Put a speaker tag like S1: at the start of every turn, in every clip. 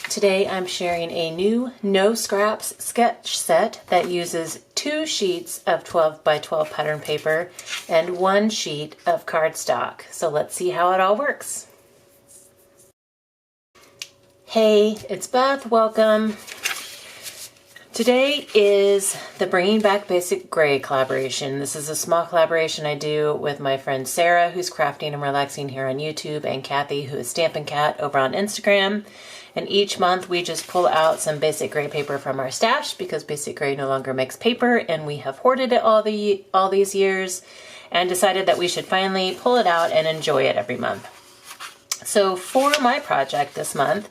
S1: Today I'm sharing a new no scraps sketch set that uses 2 sheets of 12 by 12 pattern paper and 1 sheet of cardstock. So let's see how it all works. Hey, it's Beth, welcome. Today is the Bringing Back Basic Gray collaboration. This is a small collaboration I do with my friend Sarah, who's crafting and relaxing here on YouTube, and Kathy, who is Stampin' Cat over on Instagram. And each month we just pull out some basic gray paper from our stash because basic gray no longer makes paper, and we have hoarded it all these years and decided that we should finally pull it out and enjoy it every month. So for my project this month,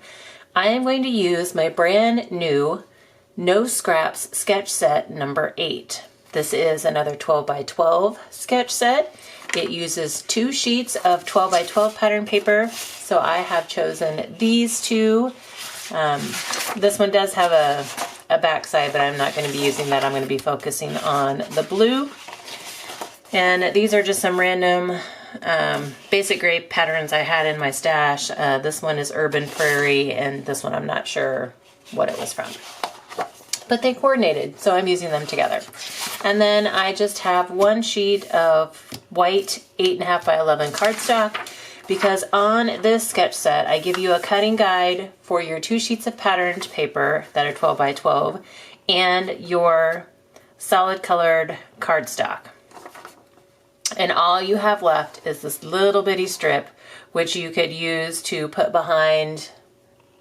S1: I am going to use my brand new No Scraps sketch set number 8. This is another 12 by 12 sketch set. It uses 2 sheets of 12 by 12 pattern paper. So I have chosen these two. This one does have a back side, but I'm not going to be using that. I'm going to be focusing on the blue. And these are just some random basic gray patterns I had in my stash. This one is Urban Prairie, and this one I'm not sure what it was from. But they coordinated, so I'm using them together. And then I just have 1 sheet of white 8.5 by 11 cardstock, because on this sketch set I give you a cutting guide for your 2 sheets of patterned paper that are 12 by 12 and your solid colored cardstock. And all you have left is this little bitty strip, which you could use to put behind,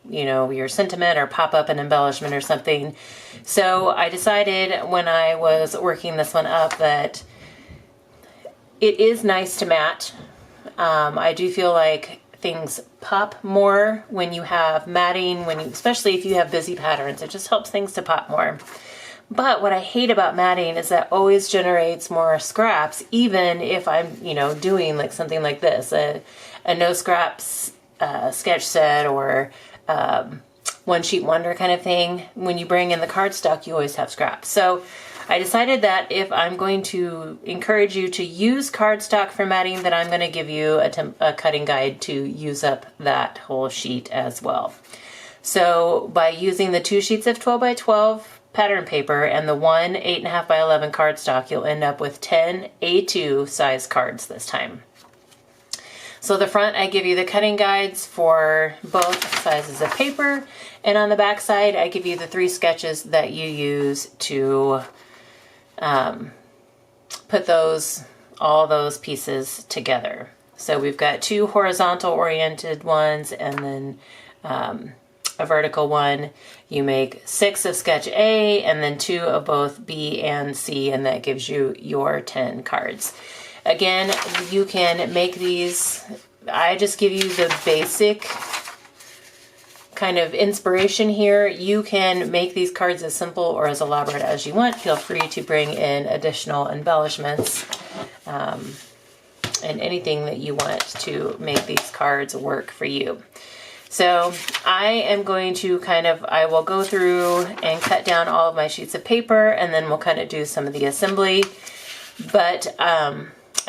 S1: you know, your sentiment or pop up an embellishment or something. So I decided when I was working this one up that it is nice to mat. I do feel like things pop more when you have matting, especially if you have busy patterns. It just helps things to pop more. But what I hate about matting is that always generates more scraps, even if I'm, doing like something like this, a no scraps sketch set or 1 sheet wonder kind of thing. When you bring in the cardstock, you always have scraps. So I decided that if I'm going to encourage you to use cardstock for matting, that I'm going to give you a cutting guide to use up that whole sheet as well. So by using the 2 sheets of 12 by 12 pattern paper and the 1 8.5 by 11 cardstock, you'll end up with 10 A2 size cards this time. So the front, I give you the cutting guides for both sizes of paper, and on the back side, I give you the 3 sketches that you use to put all those pieces together. So we've got 2 horizontal oriented ones and then a vertical one. You make 6 of sketch A and then 2 of both B and C, and that gives you your 10 cards. Again, you can make these. I just give you the basic kind of inspiration here. You can make these cards as simple or as elaborate as you want. Feel free to bring in additional embellishments and anything that you want to make these cards work for you. So I am going to I will go through and cut down all of my sheets of paper, and then we'll kind of do some of the assembly. But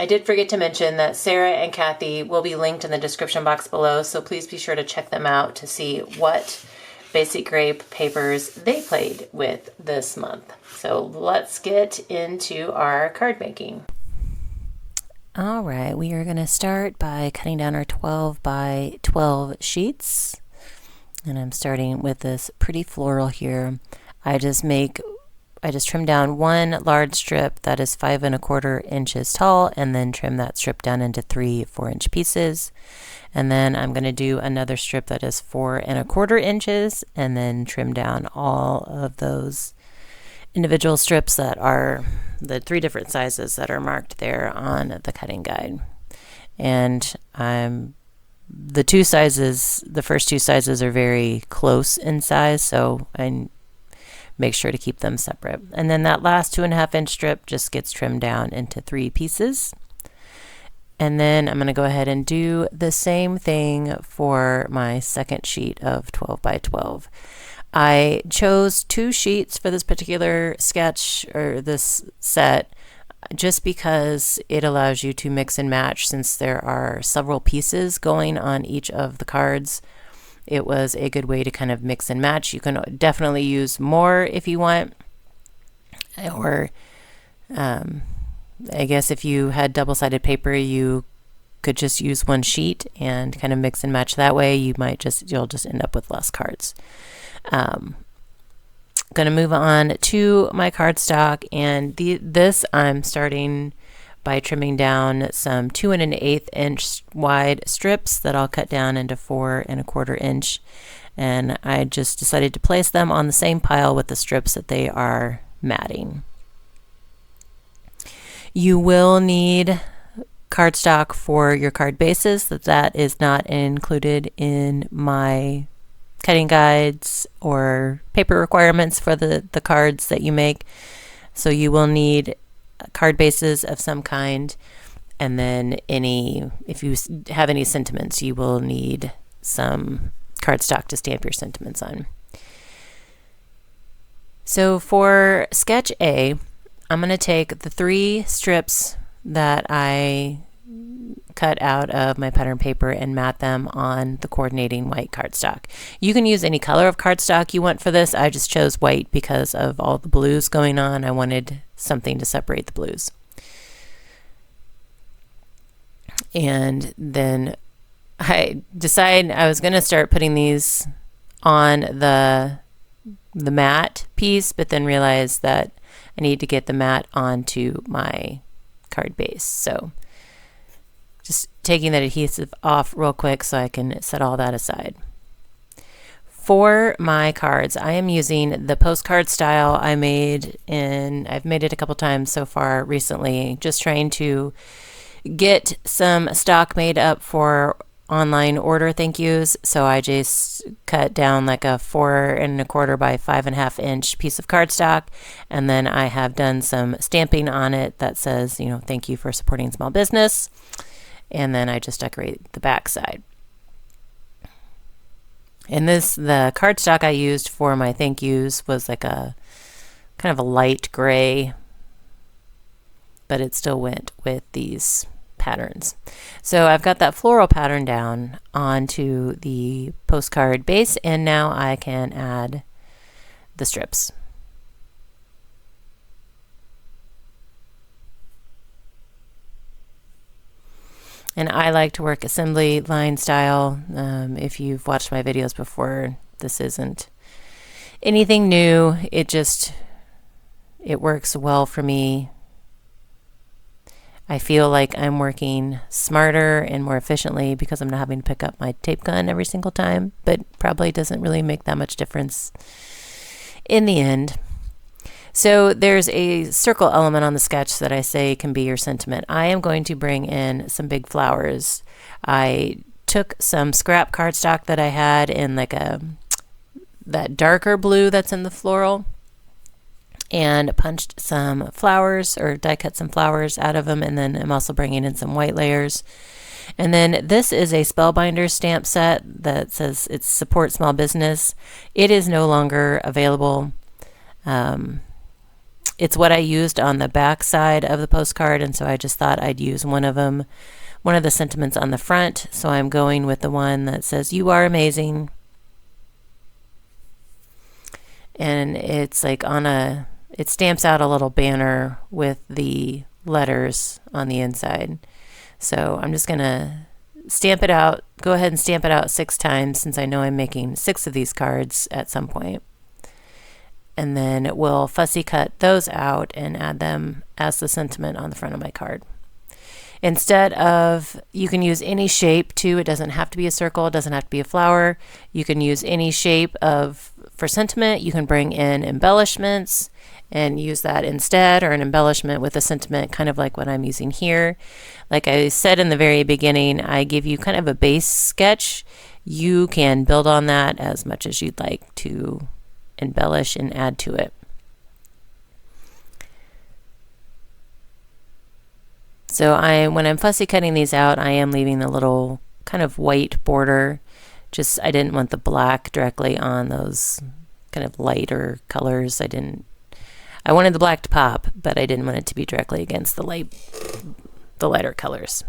S1: I did forget to mention that Sarah and Kathy will be linked in the description box below, so please be sure to check them out to see what basic gray papers they played with this month. So let's get into our card making.
S2: All right, we are going to start by cutting down our 12 by 12 sheets. And I'm starting with this pretty floral here. I just trim down 1 large strip that is 5 1/4 inches tall, and then trim that strip down into 3 4-inch pieces. And then I'm going to do another strip that is 4 1/4 inches, and then trim down all of those individual strips that are the 3 different sizes that are marked there on the cutting guide. And the first 2 sizes are very close in size, so I make sure to keep them separate. And then that last 2.5 inch strip just gets trimmed down into 3 pieces. And then I'm going to go ahead and do the same thing for my second sheet of 12 by 12. I chose 2 sheets for this particular sketch or this set just because it allows you to mix and match, since there are several pieces going on each of the cards. it was a good way to kind of mix and match. You can definitely use more if you want, or I guess if you had double-sided paper, you could just use one sheet and kind of mix and match that way. You'll just end up with less cards. Going to move on to my cardstock, and this I'm starting by trimming down some 2 1/8 inch wide strips that I'll cut down into 4 1/4 inch, and I just decided to place them on the same pile with the strips that they are matting. You will need cardstock for your card bases. That is not included in my cutting guides or paper requirements for the cards that you make. So you will need card bases of some kind, and then if you have any sentiments, you will need some cardstock to stamp your sentiments on. So for sketch A, I'm going to take the 3 strips that I cut out of my pattern paper and mat them on the coordinating white cardstock. You can use any color of cardstock you want for this. I just chose white because of all the blues going on. I wanted something to separate the blues. And then I decided I was going to start putting these on the mat piece, but then realized that I need to get the mat onto my card base. So just taking that adhesive off real quick so I can set all that aside. For my cards, I am using the postcard style I've made it a couple times so far recently, just trying to get some stock made up for online order thank yous. So I just cut down like a 4 1/4 by 5 1/2 inch piece of cardstock, and then I have done some stamping on it that says, thank you for supporting small business, and then I just decorate the back side. And the cardstock I used for my thank yous was like a kind of a light gray, but it still went with these patterns. So I've got that floral pattern down onto the postcard base, and now I can add the strips. And I like to work assembly line style. If you've watched my videos before, this isn't anything new. It works well for me. I feel like I'm working smarter and more efficiently because I'm not having to pick up my tape gun every single time, but probably doesn't really make that much difference in the end. So there's a circle element on the sketch that I say can be your sentiment. I am going to bring in some big flowers. I took some scrap cardstock that I had in like that darker blue that's in the floral, and punched some flowers, or die cut some flowers out of them, and then I'm also bringing in some white layers. And then this is a Spellbinder stamp set that says it's support small business. It is no longer available. It's what I used on the back side of the postcard, and so I just thought I'd use one of the sentiments on the front. So I'm going with the one that says "You are amazing," and it's like it stamps out a little banner with the letters on the inside. So I'm just gonna stamp it out. Go ahead and stamp it out 6 times, since I know I'm making 6 of these cards at some point. And then we'll fussy cut those out and add them as the sentiment on the front of my card. Instead of, you can use any shape too. It doesn't have to be a circle. It doesn't have to be a flower. You can use any shape for sentiment. You can bring in embellishments and use that instead, or an embellishment with a sentiment, kind of like what I'm using here. Like I said in the very beginning, I give you kind of a base sketch. You can build on that as much as you'd like to embellish and add to it. So when I'm fussy cutting these out, I am leaving the little kind of white border. I didn't want the black directly on those kind of lighter colors. I wanted the black to pop, but I didn't want it to be directly against the lighter colors.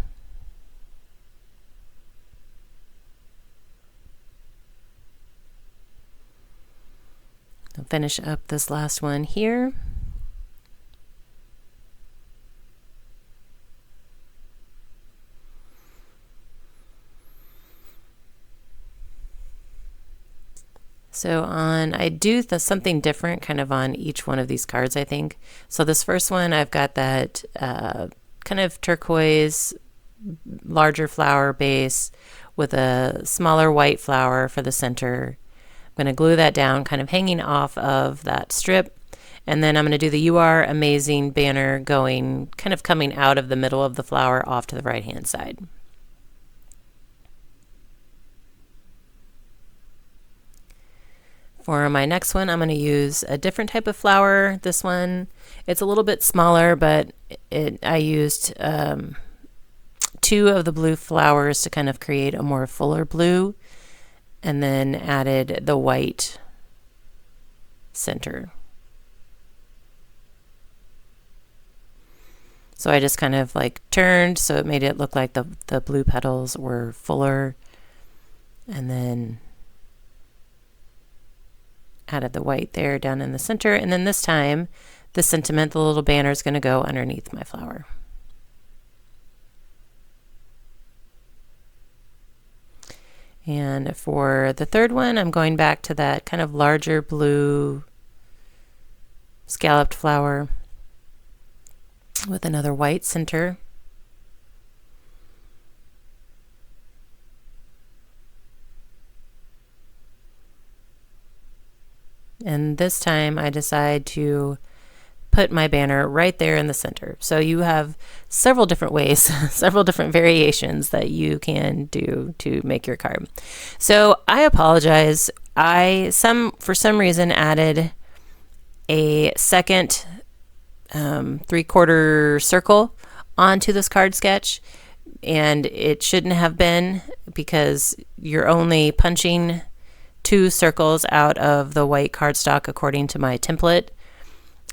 S2: finish up this last one here. So I do something different kind of on each one of these cards, I think. So this first one, I've got that kind of turquoise, larger flower base with a smaller white flower for the center. I'm going to glue that down, kind of hanging off of that strip. And then I'm going to do the You Are Amazing banner going, kind of coming out of the middle of the flower off to the right-hand side. For my next one, I'm going to use a different type of flower. This one, it's a little bit smaller, but I used 2 of the blue flowers to kind of create a more fuller blue, and then added the white center. So I just kind of like turned so it made it look like the blue petals were fuller, and then added the white there down in the center. And then this time, the sentiment, the little banner, is going to go underneath my flower. And for the third one, I'm going back to that kind of larger blue scalloped flower with another white center. And this time I decide to put my banner right there in the center. So you have several different ways, several different variations that you can do to make your card. So I apologize. For some reason, added a second 3/4 circle onto this card sketch, and it shouldn't have been, because you're only punching 2 circles out of the white cardstock according to my template,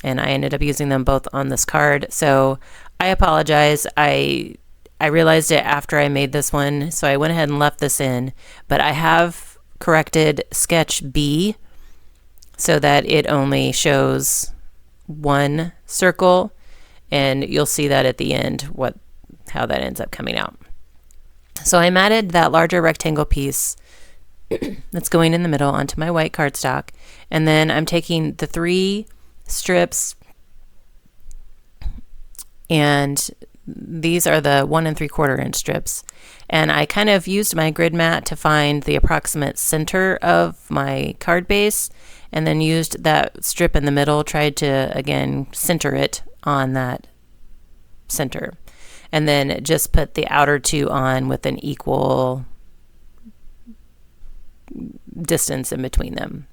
S2: and I ended up using them both on this card. So I apologize. I realized it after I made this one, so I went ahead and left this in, but I have corrected sketch B so that it only shows 1 circle, and you'll see that at the end how that ends up coming out. So I matted that larger rectangle piece that's going in the middle onto my white cardstock, and then I'm taking the 3 strips, and these are the 1 3/4 inch strips, and I kind of used my grid mat to find the approximate center of my card base, and then used that strip in the middle, tried to again center it on that center, and then just put the outer 2 on with an equal distance in between them.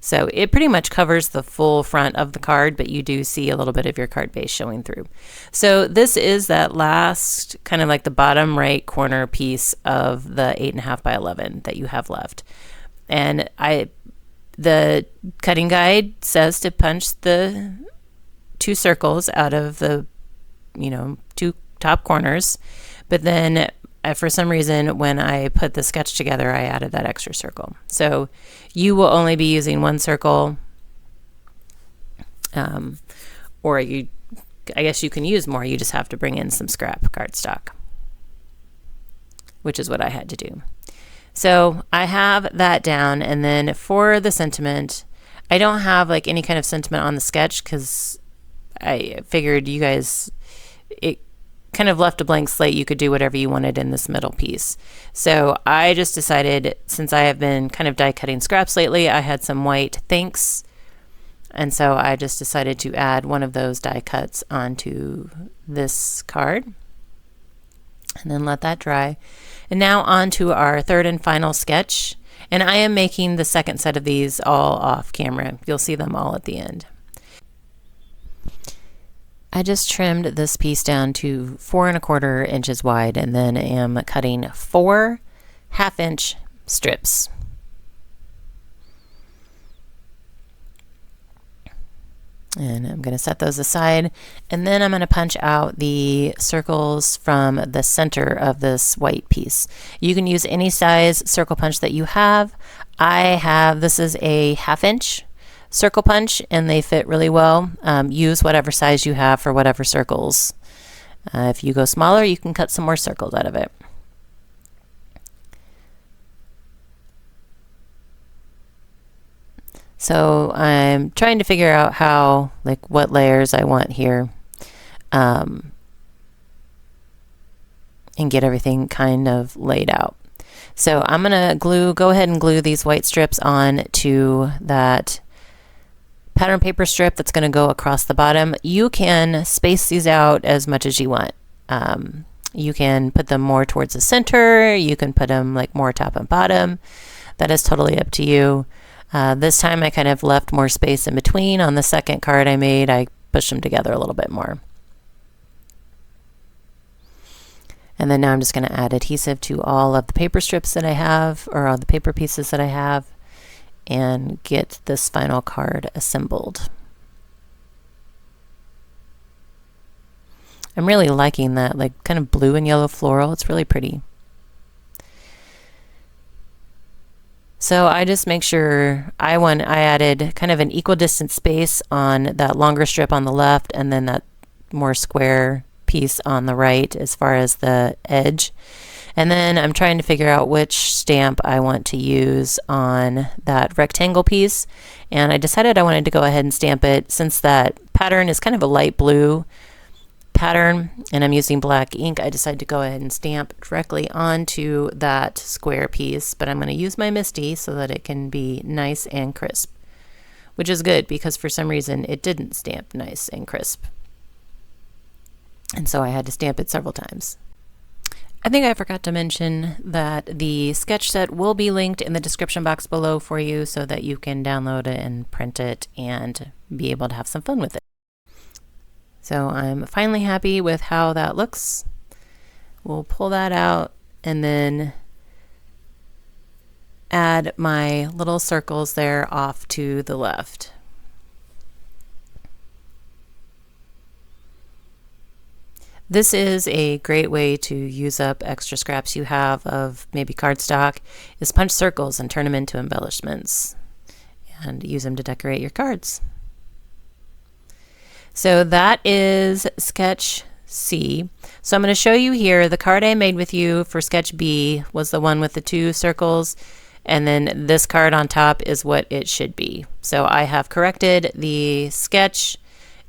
S2: So it pretty much covers the full front of the card, but you do see a little bit of your card base showing through. So this is that last kind of like the bottom right corner piece of the 8.5 by 11 that you have left. And the cutting guide says to punch the 2 circles out of the 2 top corners, but then for some reason, when I put the sketch together, I added that extra circle. So you will only be using 1 circle, or I guess you can use more. You just have to bring in some scrap cardstock, which is what I had to do. So I have that down, and then for the sentiment, I don't have like any kind of sentiment on the sketch because I figured you guys, it kind of left a blank slate. You could do whatever you wanted in this middle piece. So I just decided, since I have been kind of die cutting scraps lately, I had some white thanks, and so I just decided to add one of those die cuts onto this card and then let that dry. And now on to our third and final sketch, and I am making the second set of these all off camera. You'll see them all at the end. I just trimmed this piece down to 4 1/4 inches wide, and then am cutting 4 1/2-inch strips. And I'm going to set those aside, and then I'm going to punch out the circles from the center of this white piece. You can use any size circle punch that you have. This is a 1/2 inch. circle punch, and they fit really well. Use whatever size you have for whatever circles. If you go smaller, you can cut some more circles out of it. So I'm trying to figure out how, like, what layers I want here, and get everything kind of laid out. So I'm gonna go ahead and glue these white strips on to that pattern paper strip that's gonna go across the bottom. You can space these out as much as you want. You can put them more towards the center. You can put them like more top and bottom. That is totally up to you. This time I kind of left more space in between. On the second card I made, I pushed them together a little bit more. And then now I'm just going to add adhesive to all of the paper strips that I have, or all the paper pieces that I have, and get this final card assembled. I'm really liking that, like, kind of blue and yellow floral. It's really pretty. So I just make sure I added kind of an equal distance space on that longer strip on the left, and then that more square piece on the right as far as the edge. And then I'm trying to figure out which stamp I want to use on that rectangle piece. And I decided I wanted to go ahead and stamp it, since that pattern is kind of a light blue pattern and I'm using black ink. I decided to go ahead and stamp directly onto that square piece, but I'm going to use my MISTI so that it can be nice and crisp, which is good because for some reason it didn't stamp nice and crisp. And so I had to stamp it several times. I think I forgot to mention that the sketch set will be linked in the description box below for you so that you can download it and print it and be able to have some fun with it. So I'm finally happy with how that looks. We'll pull that out and then add my little circles there off to the left. This is a great way to use up extra scraps you have of maybe cardstock, is punch circles and turn them into embellishments and use them to decorate your cards. So that is sketch C. So I'm going to show you here the card I made with you for sketch B was the one with the 2 circles, and then this card on top is what it should be. So I have corrected the sketch,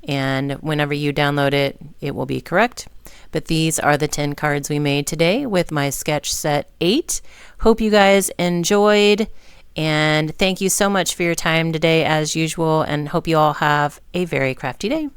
S2: and whenever you download it, it will be correct. But these are the 10 cards we made today with my sketch set 8. Hope you guys enjoyed, and thank you so much for your time today as usual, and hope you all have a very crafty day.